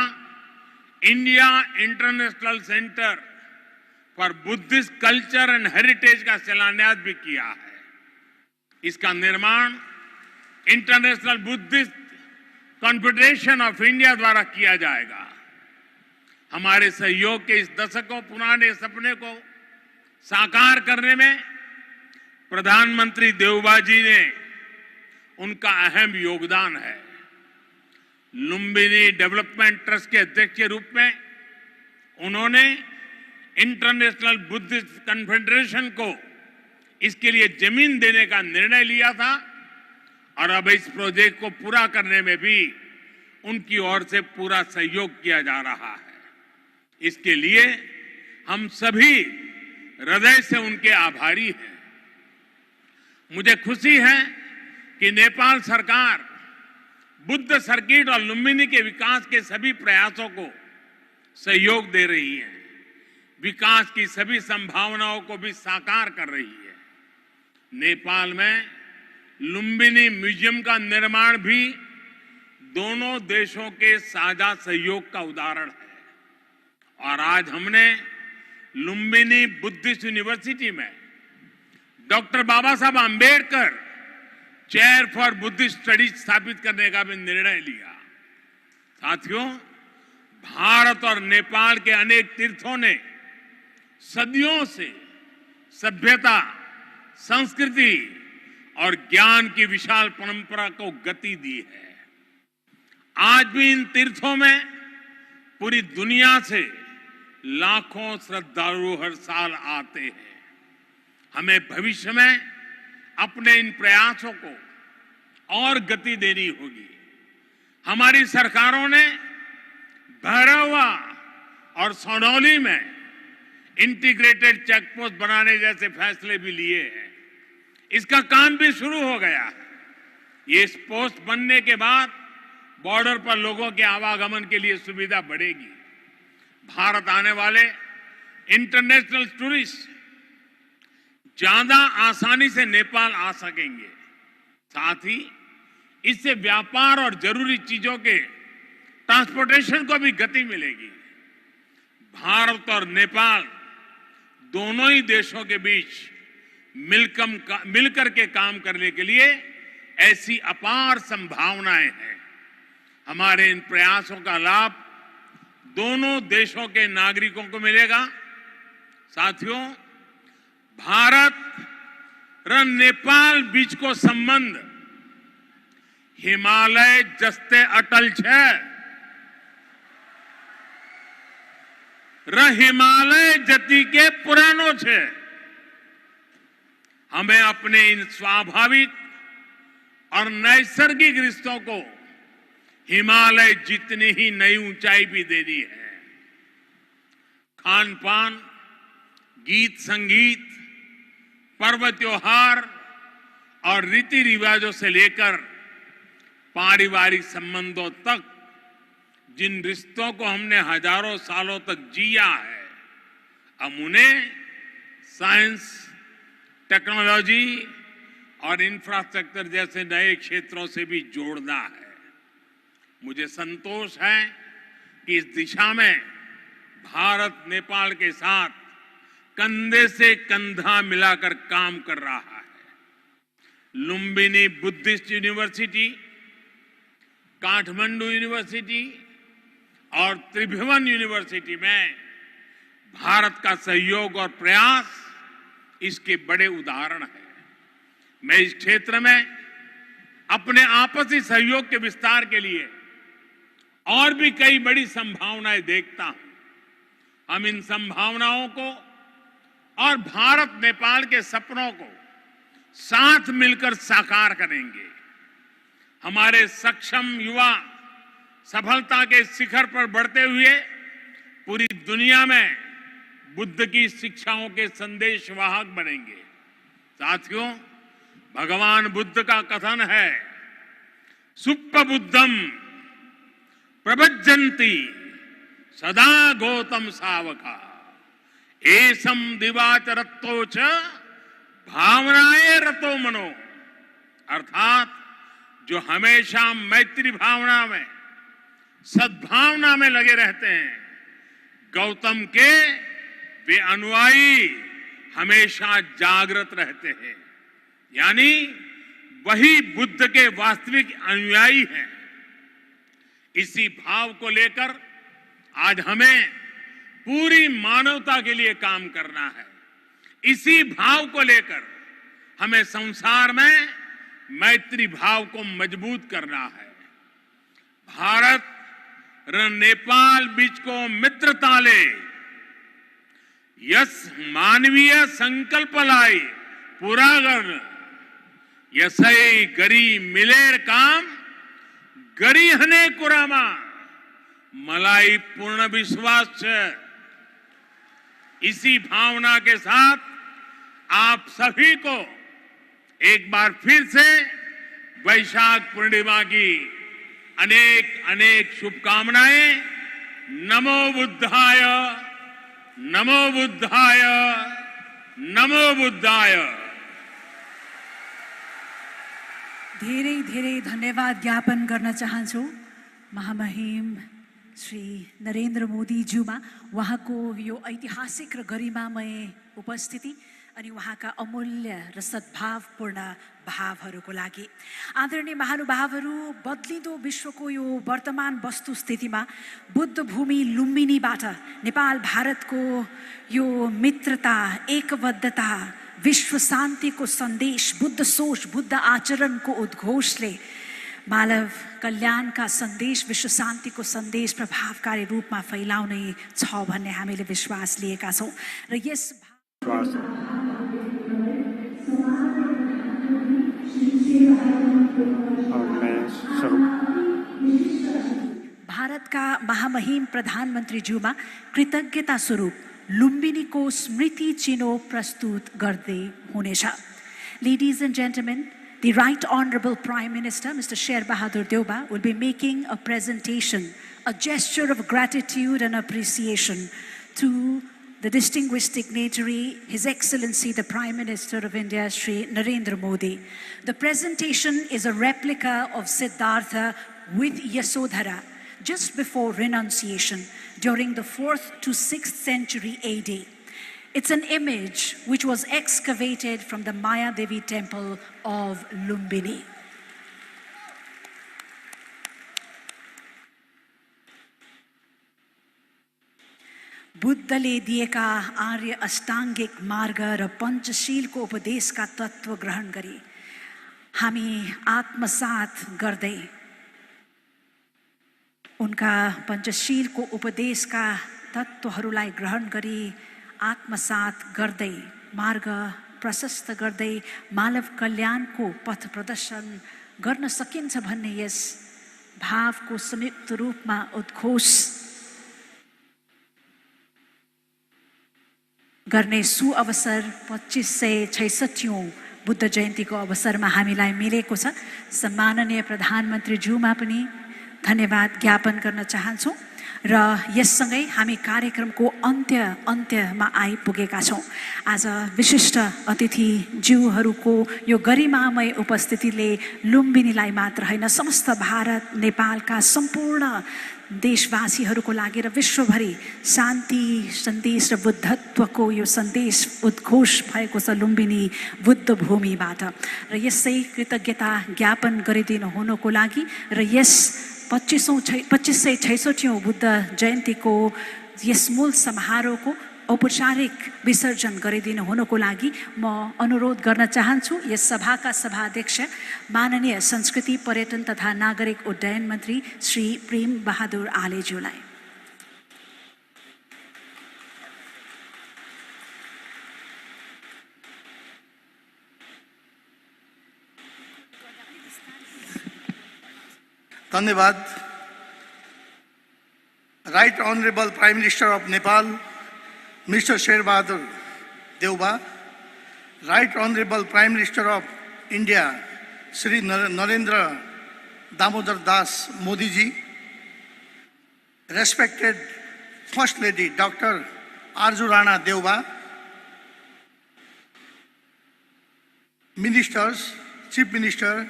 India international centre for Buddhist culture and heritage का शिलान्यास भी किया है। इसका निर्माण international Buddhist confederation of India द्वारा किया जाएगा। हमारे सहयोग के इस दशकों पुराने सपने को साकार करने में प्रधानमंत्री देउबा जी ने उनका अहम योगदान है। लुम्बिनी डेवलपमेंट ट्रस्ट के अध्यक्ष के रूप में उन्होंने इंटरनेशनल बुद्धिस्ट कॉन्फेडरेशन को इसके लिए जमीन देने का निर्णय लिया था और अब इस प्रोजेक्ट को पूरा करने में भी उनकी ओर से पूरा सहयोग किया जा रहा है। इसके लिए हम सभी हृदय से उनके आभारी हैं। मुझे खुशी है कि नेपाल सरकार बुद्ध सर्किट और लुम्बिनी के विकास के सभी प्रयासों को सहयोग दे रही है, विकास की सभी संभावनाओं को भी साकार कर रही है। नेपाल में लुम्बिनी म्यूजियम का निर्माण भी दोनों देशों के साझा सहयोग का उदाहरण है। और आज हमने लुम्बिनी बुद्धिस्ट यूनिवर्सिटी में doctor Baba Saheb Ambedkar chair for Buddhist studies स्थापित करने का भी निर्णय लिया। साथियों, भारत और नेपाल के अनेक तीर्थों ने सदियों से सभ्यता, संस्कृति और ज्ञान की विशाल परंपरा को गति दी है। आज भी इन तीर्थों में पूरी दुनिया से लाखों श्रद्धालु हर साल आते हैं। हमें भविष्य में अपने इन प्रयासों को और गति देनी होगी। हमारी सरकारों ने भैरवा और सोनौली में इंटीग्रेटेड चेकपोस्ट बनाने जैसे फैसले भी लिए हैं। इसका काम भी शुरू हो गया है। ये इस पोस्ट बनने के बाद बॉर्डर पर लोगों के आवागमन के लिए सुविधा बढ़ेगी। भारत आने वाले इंटरनेशनल टूरिस्ट ज्यादा आसानी से नेपाल आ सकेंगे। साथ ही इससे व्यापार और जरूरी चीजों के ट्रांसपोर्टेशन को भी गति मिलेगी। भारत और नेपाल दोनों ही देशों के बीच मिलकर के काम करने के लिए ऐसी अपार संभावनाएं हैं। हमारे इन प्रयासों का लाभ दोनों देशों के नागरिकों को मिलेगा। साथियों, भारत और नेपाल बीच को संबंध हिमालय जस्ते अटल छे। हिमालय जति के पुरानो छे। हमें अपने इन स्वाभाविक और नैसर्गिक रिश्तों को हिमालय जितनी ही नई ऊंचाई भी देनी है। खान पान, गीत संगीत, पर्व त्योहार और रीति रिवाजों से लेकर पारिवारिक संबंधों तक जिन रिश्तों को हमने हजारों सालों तक जिया है, अब उन्हें साइंस, टेक्नोलॉजी और इंफ्रास्ट्रक्चर जैसे नए क्षेत्रों से भी जोड़ना है। मुझे संतोष है कि इस दिशा में भारत नेपाल के साथ कंधे से कंधा मिलाकर काम कर रहा है। Lumbini Buddhist university, Kathmandu university और त्रिभुवन यूनिवर्सिटी में भारत का सहयोग और प्रयास इसके बड़े उदाहरण हैं। मैं इस क्षेत्र में अपने आपसी सहयोग के विस्तार के लिए और भी कई बड़ी संभावनाएं देखता हूं। हम इन संभावनाओं को और भारत नेपाल के सपनों को साथ मिलकर साकार करेंगे। हमारे सक्षम युवा सफलता के शिखर पर बढ़ते हुए पूरी दुनिया में बुद्ध की शिक्षाओं के संदेशवाहक बनेंगे। साथियों, भगवान बुद्ध का कथन है, सुप्प बुद्धम प्रभज्जन्ति सदा गौतम सावका एसम दिवाचरत्तो च भावनाए रतो मनो। अर्थात जो हमेशा मैत्री भावना में, सद्भावना में लगे रहते हैं, गौतम के वे अनुयायी हमेशा जागृत रहते हैं। यानी वही बुद्ध के वास्तविक अनुयायी हैं। इसी भाव को लेकर आज हमें पूरी मानवता के लिए काम करना है। इसी भाव को लेकर हमें संसार में मैत्री भाव को मजबूत करना है। भारत और नेपाल बीच को मित्रता ले यस मानवीय संकल्प लाई पूरा कर यसई गरी मिलेर काम गरी हने कुरामा मलाई पूर्ण विश्वास है। इसी भावना के साथ आप सभी को एक बार फिर से वैशाख पूर्णिमा की अनेक अनेक शुभकामनाएं। नमो बुद्धाय, नमो बुद्धाय, नमो बुद्धाय। धेरै धेरै धन्यवाद ज्ञापन गर्न चाहन्छु महामहिम श्री नरेन्द्र मोदीज्यूमा उहाँको यो ऐतिहासिक र गरिमामय उपस्थिति अनि उहाँका अमूल्य र सद्भावपूर्ण भावहरूको लागि। आदरणीय महानुभावहरू, बदलिँदो विश्वको यो वर्तमान वस्तुस्थितिमा बुद्ध भूमि लुम्बिनीबाट नेपाल भारतको यो मित्रता, एकबद्धता, विश्व शान्तिको सन्देश, बुद्ध सोच, बुद्ध आचरणको उद्घोषले मानव कल्याणका सन्देश, विश्व शान्तिको सन्देश प्रभावकारी रूपमा फैलाउने छ भन्ने हामीले विश्वास लिएका छौँ र यस भारतका महामहिम प्रधानमन्त्रीज्यूमा कृतज्ञता स्वरूप लुम्बिनीको स्मृति चिनो प्रस्तुत गर्दै हुनेछ। Ladies and gentlemen, the Right Honorable Prime Minister, Mr. Sher Bahadur Deuba, will be making a presentation, a gesture of gratitude and appreciation to the distinguished dignitary, His Excellency the Prime Minister of India, Shri Narendra Modi. The presentation is a replica of Siddhartha with Yasodhara, just before renunciation during the 4th to 6th century AD. It's an image which was excavated from the Maya Devi temple of Lumbini. बुद्धले दिएका आर्य अष्टाङ्गिक मार्ग र पञ्चशीलको उपदेशका तत्त्व ग्रहण गरी हामी आत्मसात गर्दै उनका पञ्चशीलको उपदेशका तत्त्वहरूलाई ग्रहण गरी आत्मसात गर्दै मार्ग प्रशस्त गर्दै मानव कल्याणको पथ प्रदर्शन गर्न सकिन्छ भन्ने यस भावको संयुक्त रूपमा उद्घोष गर्ने सुअवसर 2566औं बुद्ध जयन्तीको अवसरमा हामीलाई मिलेको छ। सम्माननीय प्रधानमन्त्रीज्यूमा पनि धन्यवाद ज्ञापन गर्न चाहन्छौँ र यससँगै हामी कार्यक्रमको अन्त्यमा आइपुगेका छौँ। आज विशिष्ट अतिथिज्यूहरूको यो गरिमामय उपस्थितिले लुम्बिनीलाई मात्र होइन समस्त भारत नेपालका सम्पूर्ण देशवासीहरूको लागि र विश्वभरि शान्ति सन्देश र बुद्धत्वको यो सन्देश उद्घोष भएको छ लुम्बिनी बुद्ध भूमिबाट र यसै कृतज्ञता ज्ञापन गरिदिनु हुनुको लागि र यस 2566औं बुद्ध जयन्तीको यस मूल समारोहको औपचारिक विसर्जन गरिदिनु हुनुको लागि म अनुरोध गर्न चाहन्छु यस सभाका सभाध्यक्ष माननीय संस्कृति पर्यटन तथा नागरिक उड्डयन मन्त्री श्री प्रेम बहादुर आलेज्यूलाई। धन्यवाद। Right Honorable Prime Minister of Nepal, Mr. Sher Bahadur Deuba, Right Honorable Prime Minister of India, Shri Narendra Damodar Das Modi ji, respected First Lady Dr. Arju Rana Deuba, Ministers, Chief Minister,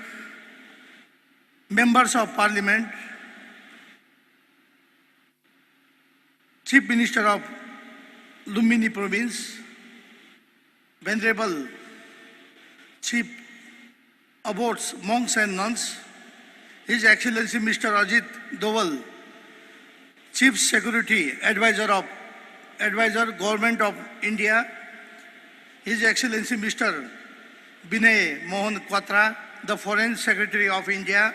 Members of Parliament, Chief Minister of Lumbini Province, Venerable Chief Abbots, Monks and Nuns, His Excellency Mr. Ajit Doval, Chief Security Advisor, Government of India, His Excellency Mr. Binay Mohan Quatra, the Foreign Secretary of India,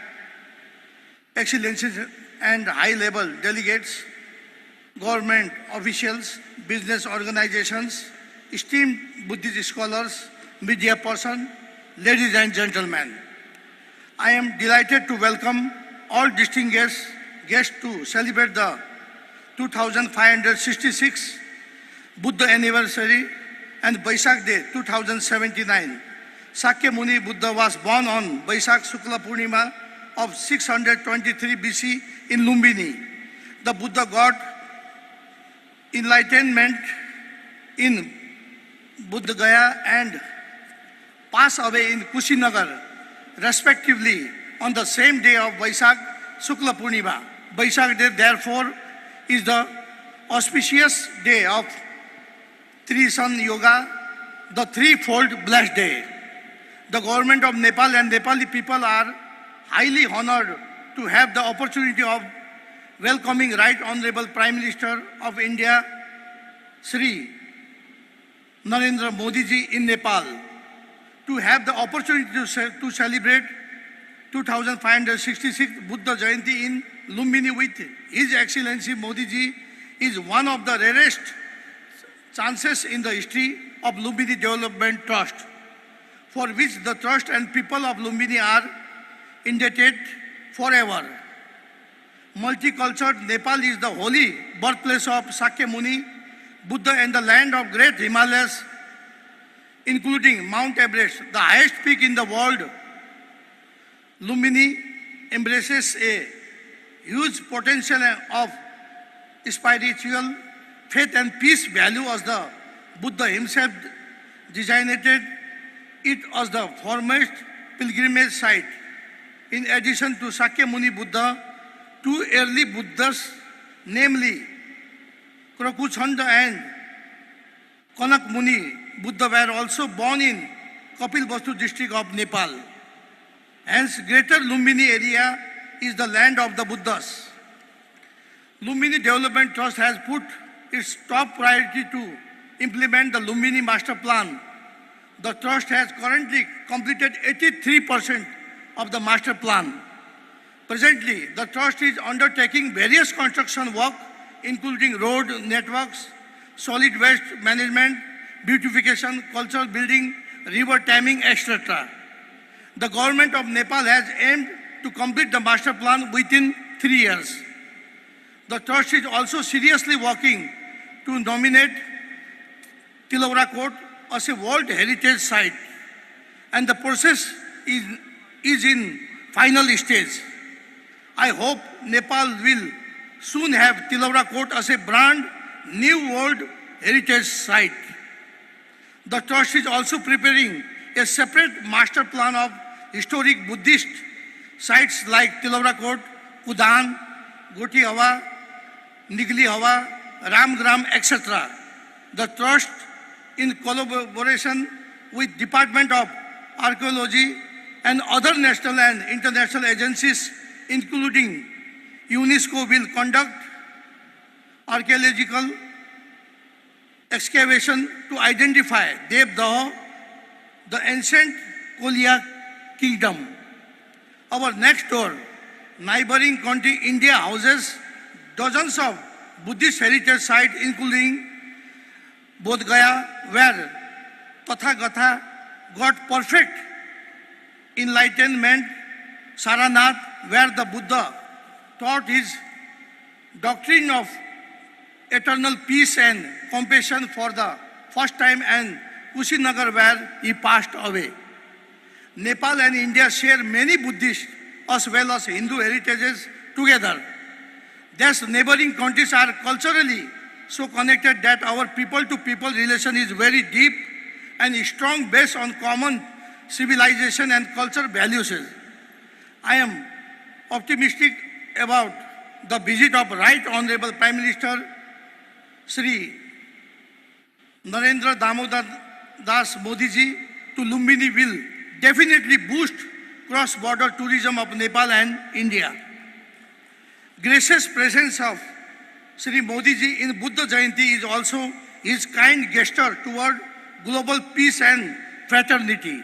Excellencies and high-level delegates, government officials, business organizations, esteemed Buddhist scholars, media person, ladies and gentlemen. I am delighted to welcome all distinguished guests to celebrate the 2566 Buddha anniversary and Vaisak Day 2079. Sakya Muni Buddha was born on Vaisak Shukla Purnima of 623 BC in Lumbini. The Buddha got enlightenment in Buddha Gaya and passed away in Kushinagar, respectively, on the same day of Vaisakh Shukla Purnima. Vaisakh Day, therefore, is the auspicious day of Tri-Sun Yoga, the threefold blessed day. The government of Nepal and Nepali people are highly honored to have the opportunity of welcoming Right Honorable Prime Minister of India, Sri Narendra Modi ji in Nepal, to have the opportunity to celebrate 2566th Buddha Jayanti in Lumbini with His Excellency Modi ji is one of the rarest chances in the history of Lumbini Development Trust, for which the trust and people of Lumbini are indebted forever. Multicultural Nepal is the holy birthplace of Sakya Muni, Buddha, and the land of great Himalayas, including Mount Everest, the highest peak in the world. Lumbini embraces a huge potential of spiritual faith and peace value, as the Buddha himself designated it as the foremost pilgrimage site. In addition to Sakya Muni Buddha, two early Buddhas, namely Krakuchanda and Kanak Muni Buddha, were also born in Kapilvastu district of Nepal. Hence, Greater Lumbini area is the land of the Buddhas. Lumbini Development Trust has put its top priority to implement the Lumbini Master Plan. The Trust has currently completed 83% of the Master Plan. Presently, the Trust is undertaking various construction work, including road networks, solid waste management, beautification, cultural building, river taming, etc. The government of Nepal has aimed to complete the master plan within 3 years. The Trust is also seriously working to nominate Tilaura Court as a World Heritage Site, and the process is in final stage. I hope Nepal will soon have Tilaura Court as a brand new World Heritage Site. The Trust is also preparing a separate master plan of historic Buddhist sites like Tilaura Court, Kudan, Goti Hawa, Nigli Hawa, Ramgram, etc. The Trust, in collaboration with Department of Archaeology and other national and international agencies, including UNESCO, will conduct archaeological excavation to identify Devdaha, the ancient Kolya kingdom. Our next door neighboring country, India, houses dozens of Buddhist heritage sites, including Bodh Gaya, where Tathagata got perfect enlightenment, Saranath, where the Buddha taught his doctrine of eternal peace and compassion for the first time, and Kushinagar, where he passed away. Nepal and India share many Buddhist as well as Hindu heritages together. Thus, neighboring countries are culturally so connected that our people-to-people relation is very deep and strong, based on common civilization and cultural values. I am optimistic about the visit of Right Honorable Prime Minister Sri Narendra Damodar Das Modi ji to Lumbini will definitely boost cross-border tourism of Nepal and India. Gracious presence of Sri Modi ji in Buddha Jayanti is also his kind gesture toward global peace and fraternity.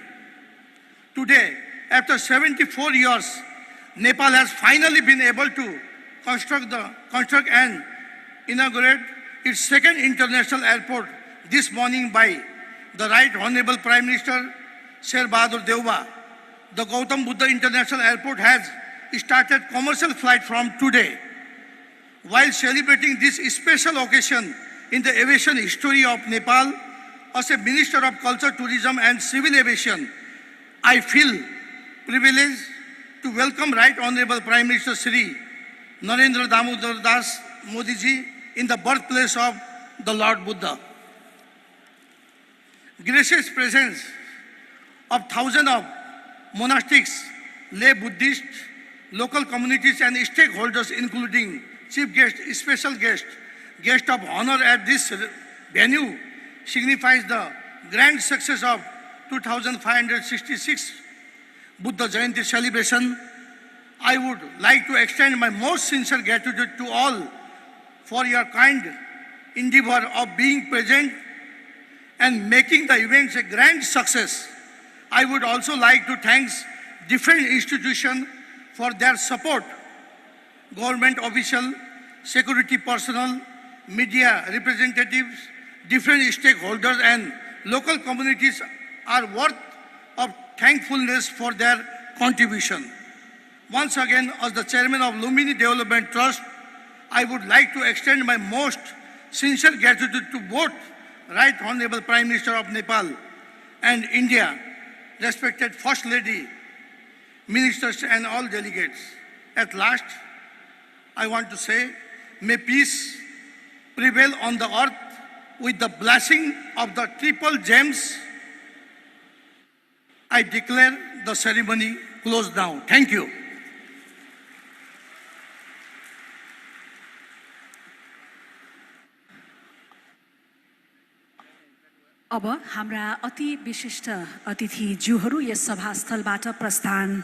Today, after 74 years, Nepal has finally been able to construct and inaugurate its second international airport this morning by the Right Honorable Prime Minister Sher Bahadur Deuba. The Gautam Buddha International Airport has started commercial flight from today. While celebrating this special occasion in the aviation history of Nepal, as a Minister of Culture, Tourism and Civil Aviation, I feel privileged to welcome Right Honorable Prime Minister Sri Narendra Damodar Das Modi ji in the birthplace of the Lord Buddha. Gracious presence of thousands of monastics, lay Buddhists, local communities and stakeholders including chief guest, special guest of honor at this venue signifies the grand success of 2566 Buddha Jayanti celebration. I would like to extend my most sincere gratitude to all for your kind endeavor of being present and making the events a grand success. I would also like to thank different institutions for their support, government officials, security personnel, media representatives, different stakeholders and local communities are worth of thankfulness for their contribution. Once again, as the chairman of Lumbini Development Trust, I would like to extend my most sincere gratitude to both Right Honorable Prime Minister of Nepal and India, respected First Lady, ministers and all delegates. At last, I want to say, may peace prevail on the earth with the blessing of the triple gems. I declare the ceremony closed now. Thank you. अब हाम्रा अति विशिष्ट अतिथिज्यूहरू yes सभास्थलबाट प्रस्थान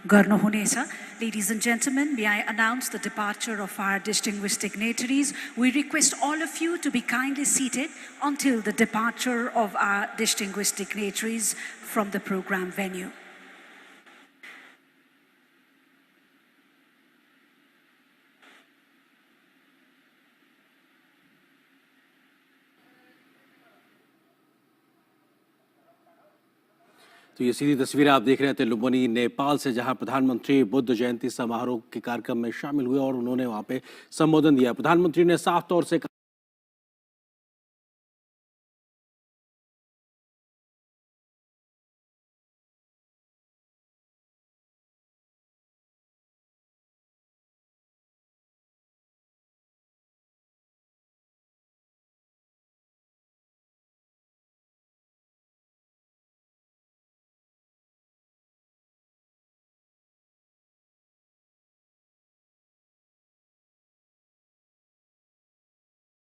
गर्नुहुनेछ. Ladies and gentlemen, may I announce the departure of our distinguished dignitaries. We request all of you to be kindly seated until the departure of our distinguished dignitaries from the program venue. तो ये सीधी तस्वीरें आप देख रहे थे लुम्बिनी नेपाल से, जहां प्रधानमंत्री बुद्ध जयंती समारोह के कार्यक्रम में शामिल हुए और उन्होंने वहां पे संबोधन दिया. प्रधानमंत्री ने साफ तौर से